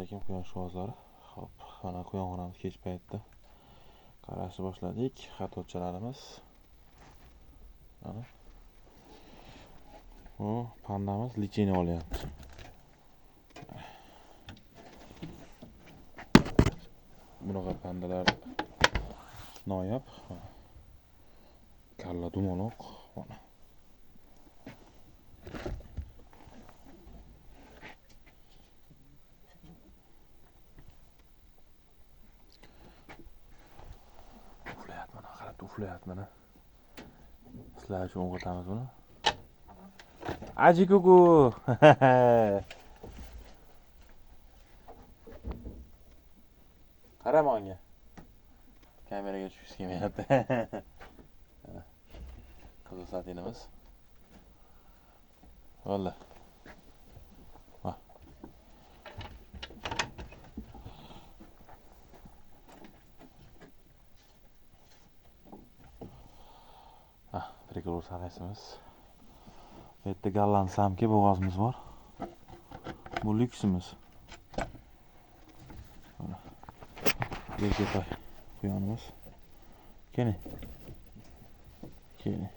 alaykum quyosh ovozlari. Hop, mana quyon kech paytda qarashni boshladik. Xatotchalarimiz. Mana. Bu pandamiz licheni olyapti. Bunaqa pandalar noyob. Kalla dumaloq. Mana. Uflayapti mana. Sizlar uchun o'qitamiz buni. Ajikuku. Qara menga. Kameraga tushib kelmayapti. Qizil satinimiz. Valla. Ha. Trikolor sanesimiz. Bu yerda gallan samki bo'g'ozimiz bor. Bu lyuksimiz. Mana. Yerga quyonimiz. Keling. Keling.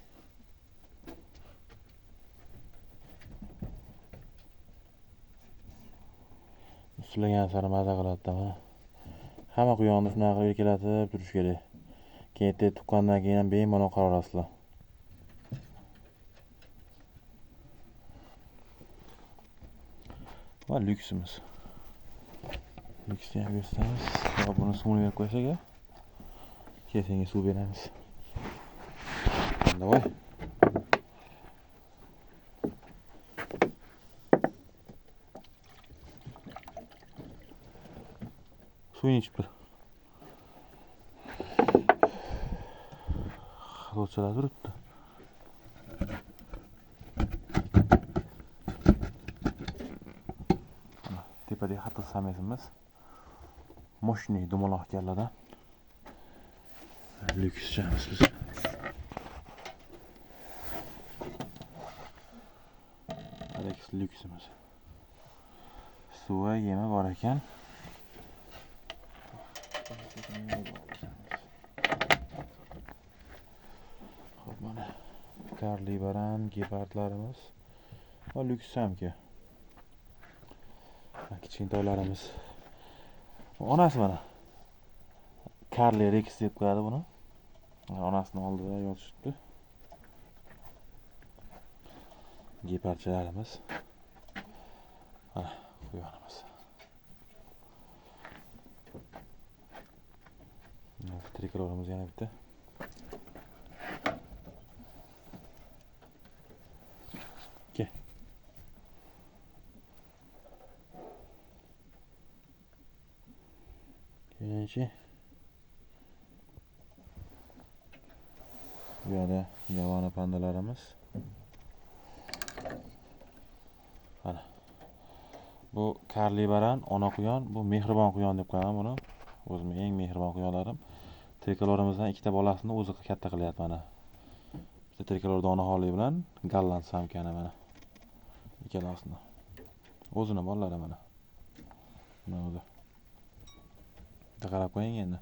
Sulagan sari maza qiladi mana. Hamma quyonni shunaqa qilib kelatib turish kerak. Keyin tuqqandan keyin ham bemalol qarorasizlar. Va lyuksimiz. Lyuksni ham ko'rsatamiz. Buni suvga qo'ysak, kesenga suv beramiz. Davay. Suyni ichib tur. Xatotchalar turibdi. Tepadagi xatot samesimiz. Moshniy dumaloq kalladan. Lyuks chamiz biz. Alex lyuksimiz. Suva yemi bor ekan. Xo'p, mana karli baran, gepardlarimiz va lyuks samki. Kichkintoylarimiz. Onasi mana. Karli Rex deb qo'yadi buni. Onasini oldida yotishibdi. Gepardchalarimiz. Mana quyonimiz. Trikolorimiz yana bitta. Ke. Kelinchi. Bu yerda yovona pandalarimiz. Mana. Bu karli baran, ona quyon, bu mehribon quyon deb qo'yaman buni. O'zimning eng mehribon quyonlarim. Trikolorimizdan ikkita bolasini o'zi katta qilyapti mana. Bitta trikolor donaxonlik bilan gallan samkani mana. Ikkalasini. O'zini bolalari mana. Mana o'zi. Qarab qo'ying endi.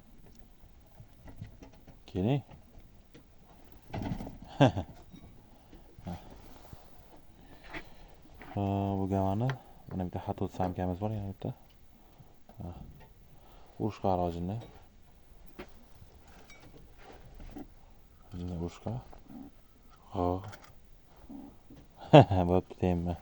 Keling. Bu gavani, mana bitta xatot samkamiz bor, yana bitta. Urushqa arojini. Mana urushqa. Xo'p. Bo'pti deyman.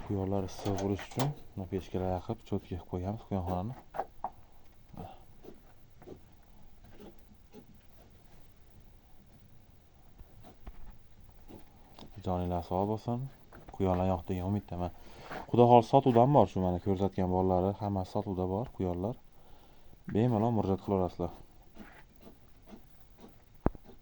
Quyonlar issiq bo'lish uchun bu pechkaga yaqib cho'tga qo'yamiz quyonxonani. Joninglar sog' bo'lsin. Quyonlar yo'q degan umiddaman. Xudo xolisa sotuvdan bor shu mana ko'rsatgan bolalari, hammasi sotuvda bor quyonlar. Bemalol murojaat qilaverasizlar.